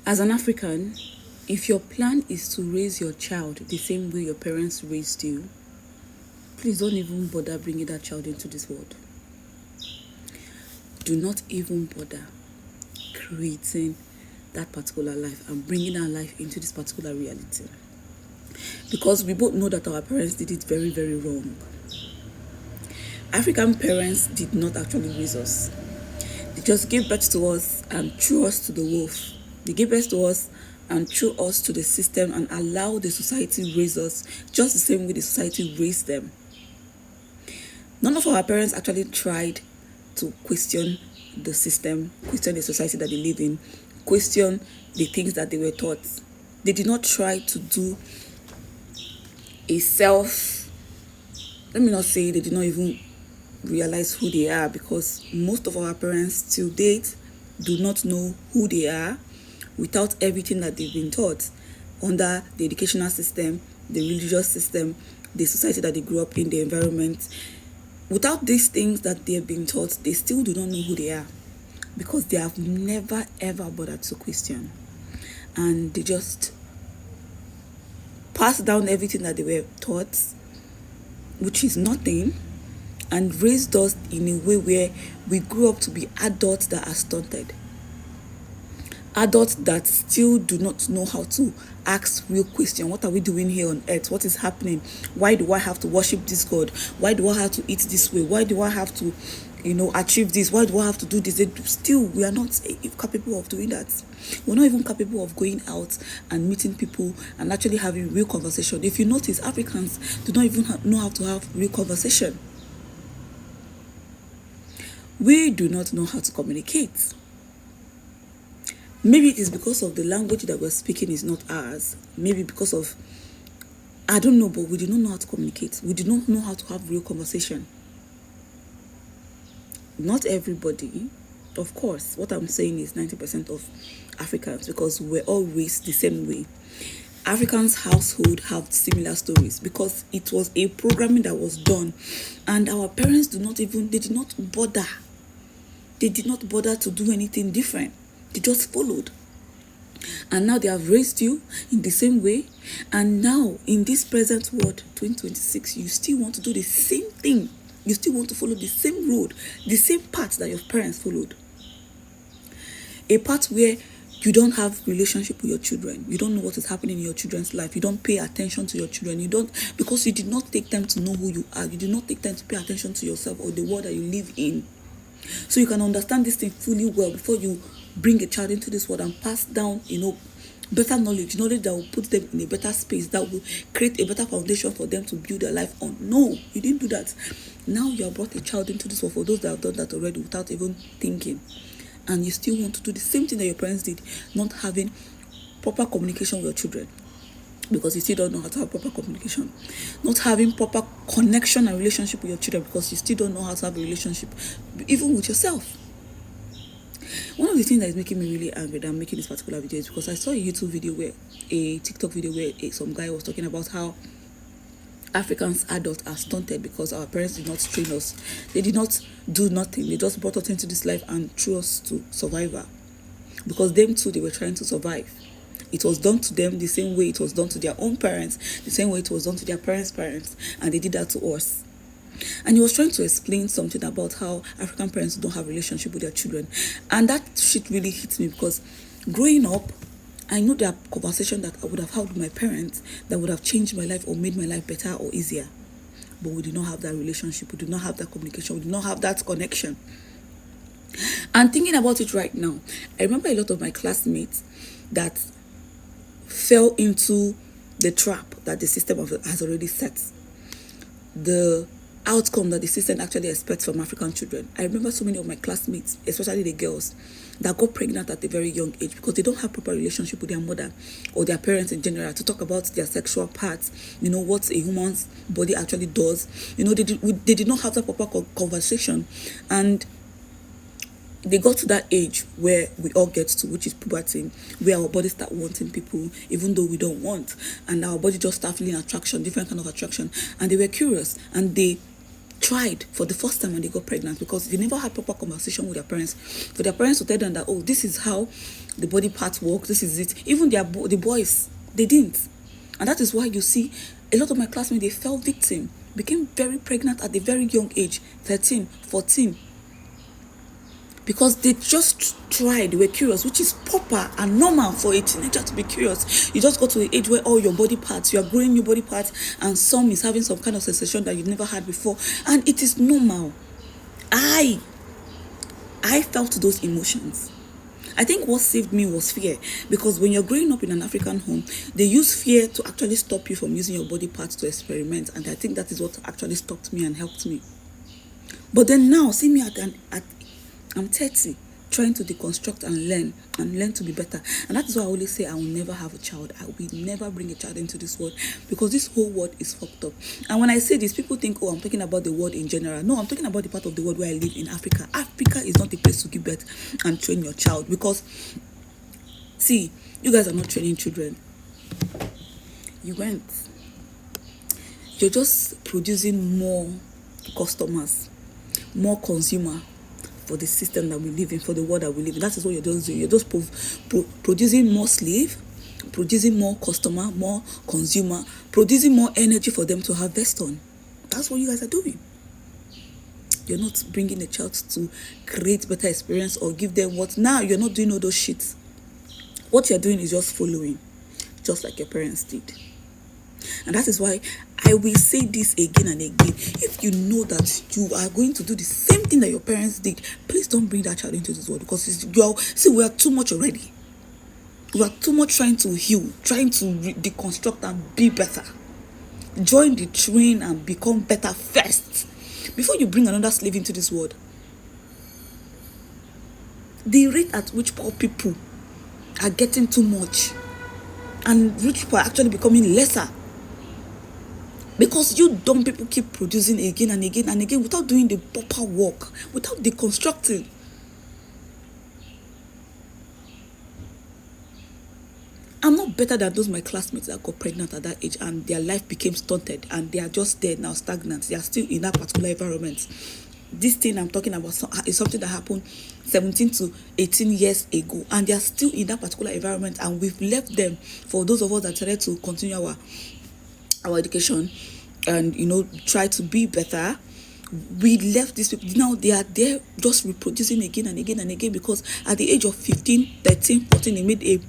As an African, if your plan is to raise your child the same way your parents raised you, please don't even bother bringing that child into this world. Do not even bother creating that particular life and bringing our life into this particular reality. Because we both know that our parents did it very, very wrong. African parents did not actually raise us. They just gave birth to us and threw us to the wolf. They gave birth to us and threw us to the system and allowed the society raise us just the same way the society raised them. None of our parents actually tried to question the system, question the society that they live in, question the things that they were taught. They did not try to do a let me not say they did not even realize who they are, because most of our parents till date do not know who they are without everything that they've been taught under the educational system, the religious system, the society that they grew up in, the environment. Without these things that they have been taught, they still do not know who they are, because they have never ever bothered to question, and they just pass down everything that they were taught, which is nothing, and raised us in a way where we grew up to be adults that are stunted. Adults that still do not know how to ask real questions. What are we doing here on earth? What is happening? Why do I have to worship this God? Why do I have to eat this way? Why do I have to, achieve this? Why do I have to do this? Still, we are not capable of doing that. We're not even capable of going out and meeting people and actually having real conversation. If you notice, Africans do not even know how to have real conversation. We do not know how to communicate. Maybe it is because of the language that we're speaking is not ours. Maybe because of, I don't know, but we do not know how to communicate. We do not know how to have real conversation. Not everybody, of course. What I'm saying is 90% of Africans, because we're all raised the same way. Africans' household have similar stories because it was a programming that was done, and our parents did not bother. They did not bother to do anything different. They just followed. And now they have raised you in the same way. And now in this present world, 2026, you still want to do the same thing. You still want to follow the same road, the same path that your parents followed. A path where you don't have relationship with your children. You don't know what is happening in your children's life. You don't pay attention to your children. Because you did not take time to know who you are. You did not take time to pay attention to yourself or the world that you live in. So you can understand this thing fully well before you bring a child into this world and pass down, better knowledge that will put them in a better space, that will create a better foundation for them to build their life on. No, you didn't do that. Now you have brought a child into this world, for those that have done that already without even thinking. And you still want to do the same thing that your parents did, not having proper communication with your children, because you still don't know how to have proper communication. Not having proper connection and relationship with your children, because you still don't know how to have a relationship even with yourself. One of the things that is making me really angry that I'm making this particular video is because I saw a TikTok video where some guy was talking about how Africans adults are stunted because our parents did not train us. They did not do nothing. They just brought us into this life and threw us to survival. Because them too, they were trying to survive. It was done to them the same way it was done to their own parents, the same way it was done to their parents' parents, and they did that to us. And he was trying to explain something about how African parents don't have a relationship with their children. And that shit really hits me, because growing up, I know there are conversations that I would have had with my parents that would have changed my life or made my life better or easier. But we did not have that relationship. We did not have that communication. We did not have that connection. And thinking about it right now, I remember a lot of my classmates that fell into the trap that the system has already set. The outcome that the system actually expects from African children. I remember so many of my classmates, especially the girls, that got pregnant at a very young age because they don't have proper relationship with their mother or their parents in general to talk about their sexual parts, what a human's body actually does. They did not have that proper conversation, and they got to that age where we all get to, which is puberty, where our body start wanting people even though we don't want, and our body just start feeling attraction, different kind of attraction. And they were curious, and they tried for the first time when they got pregnant, because they never had proper conversation with their parents. For their parents to tell them that, oh, this is how the body parts work, this is it. Even the boys, they didn't. And that is why you see a lot of my classmates, they fell victim, became very pregnant at a very young age, 13, 14. Because they just tried, they were curious, which is proper and normal for a teenager to be curious. You just go to an age where all your body parts, you are growing new body parts, and some is having some kind of sensation that you've never had before, and it is normal. I felt those emotions. I think what saved me was fear, because when you're growing up in an African home, they use fear to actually stop you from using your body parts to experiment, and I think that is what actually stopped me and helped me. But then now, see me I'm 30, trying to deconstruct and learn to be better. And that is why I always say I will never have a child. I will never bring a child into this world, because this whole world is fucked up. And when I say this, people think, oh, I'm talking about the world in general. No, I'm talking about the part of the world where I live in Africa. Africa is not a place to give birth and train your child, because, see, you guys are not training children. You're just producing more customers, more consumer, for the system that we live in, for the world that we live in. That is what you're just doing. You're just producing more slave, producing more customer, more consumer, producing more energy for them to harvest on. That's what you guys are doing. You're not bringing a child to create better experience or give them what. Now you're not doing all those shit. What you're doing is just following, just like your parents did. And that is why I will say this again and again. If you know that you are going to do the same thing that your parents did, please don't bring that child into this world, because we are too much already. We are too much trying to heal, trying to deconstruct and be better. Join the train and become better first before you bring another slave into this world. The rate at which poor people are getting too much and rich people are actually becoming lesser, because you dumb people keep producing again and again and again without doing the proper work, without deconstructing. I'm not better than those my classmates that got pregnant at that age and their life became stunted and they are just there now, stagnant. They are still in that particular environment. This thing I'm talking about is something that happened 17 to 18 years ago, and they are still in that particular environment, and we've left them. For those of us that tried to continue our education and try to be better, we left these people. Now they are there just reproducing again and again and again, because at the age of 15, 13, 14 they made a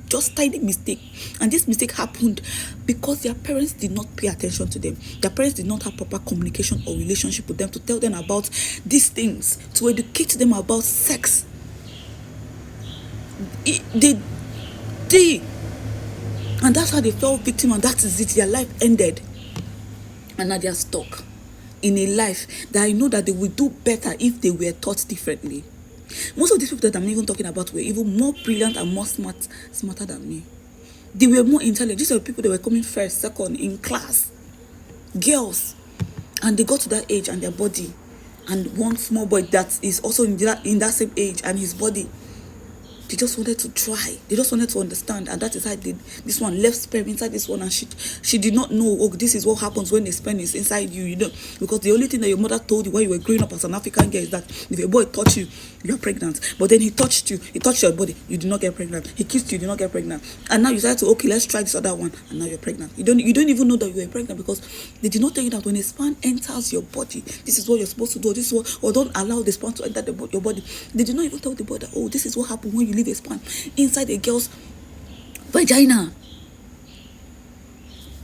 just tiny mistake, and this mistake happened because their parents did not pay attention to them. Their parents did not have proper communication or relationship with them to tell them about these things, to educate them about sex. They did. And that's how they fell victim, and that is it. Their life ended. And now they are stuck in a life that I know that they would do better if they were taught differently. Most of these people that I'm even talking about were even more brilliant and more smarter than me. They were more intelligent. These are the people that were coming first, second in class. Girls. And they got to that age and their body. And one small boy that is also in that same age and his body. They just wanted to try. They just wanted to understand. And that is how this one left sperm inside this one. And she did not know, oh, this is what happens when the sperm is inside you, Because the only thing that your mother told you while you were growing up as an African girl is that if a boy touched you, you're pregnant. But then he touched your body, you did not get pregnant. He kissed you, you did not get pregnant. And now you decide to, okay, let's try this other one. And now you're pregnant. You don't even know that you were pregnant, because they did not tell you that when a sperm enters your body, this is what you're supposed to do. This is what, or don't allow the sperm to enter your body. They did not even tell the boy that, oh, this is what happens when you leave a sperm inside a girl's vagina.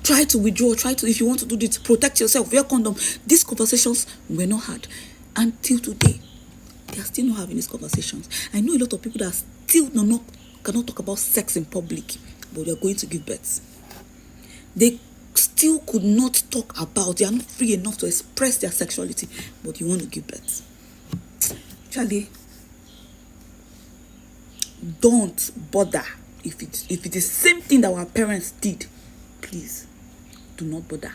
Try to withdraw, if you want to do this, protect yourself, wear condom. These conversations were not had until today. They are still not having these conversations. I know a lot of people that still cannot talk about sex in public, but they are going to give birth. They still could not talk about, they are not free enough to express their sexuality, but you want to give birth. Charlie, don't bother. If it is the same thing that our parents did, please do not bother.